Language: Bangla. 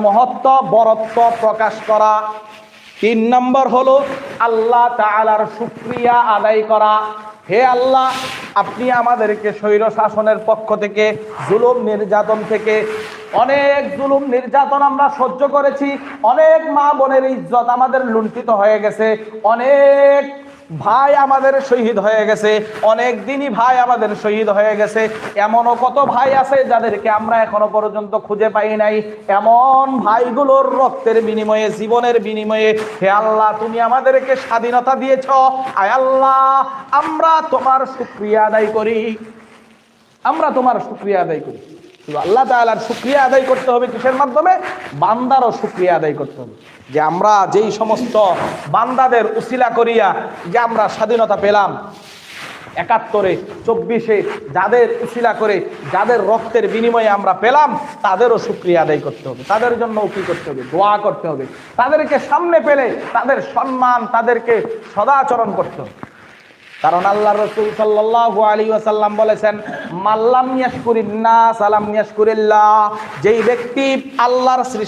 মহত্ব বরত্ব প্রকাশ করা। 3 নম্বর হলো আল্লাহ তাআলার শুকরিয়া আদায় করা। হে আল্লাহ, আপনি আমাদেরকে স্বৈর শাসনের পক্ষ থেকে, জুলুম নির্যাতন থেকে, অনেক জুলুম নির্যাতন আমরা সহ্য করেছি, অনেক মা বোনের ইজ্জত আমাদের লুণ্ঠিত হয়ে গেছে, অনেক ভাই আমাদের শহীদ হয়ে গেছে, অনেক দিনই ভাই আমাদের শহীদ হয়ে গেছে। এমনও কত ভাই আছে যাদেরকে আমরা এখনো পর্যন্ত খুঁজে পাই নাই। এমন ভাইগুলোর রক্তের বিনিময়ে, জীবনের বিনিময়ে হে আল্লাহ তুমি আমাদেরকে স্বাধীনতা দিয়েছ। আয় আল্লাহ, আমরা তোমার শুকরিয়া আদায় করি, আমরা তোমার শুকরিয়া আদায় করি। শুধু আল্লাহ তাআলার শুকরিয়া আদায় করতে হবে কিসের মাধ্যমে? বান্দারও শুকরিয়া আদায় করতে হবে। যে আমরা যেই সমস্ত বান্দাদের উসিলা করিয়া যে আমরা স্বাধীনতা পেলাম, ৭১-এ ২৪-এ যাদের উসিলা করে, যাদের রক্তের বিনিময়ে আমরা পেলাম, তাদেরও শুকরিয়া আদায় করতে হবে, তাদের জন্য কি করতে হবে? দোয়া করতে হবে। তাদেরকে সামনে পেলে তাদের সম্মান, তাদেরকে সদাচরণ করতে হবে। কারণ আল্লাহর রাসূল সাল্লাল্লাহু আলাইহি ওয়াসাল্লাম বলেছেন, মাল্লাম ইয়াশকুরিন নাস আলাম ইয়াশকুরিল্লাহ। যেই ব্যক্তি আল্লাহর সৃষ্টি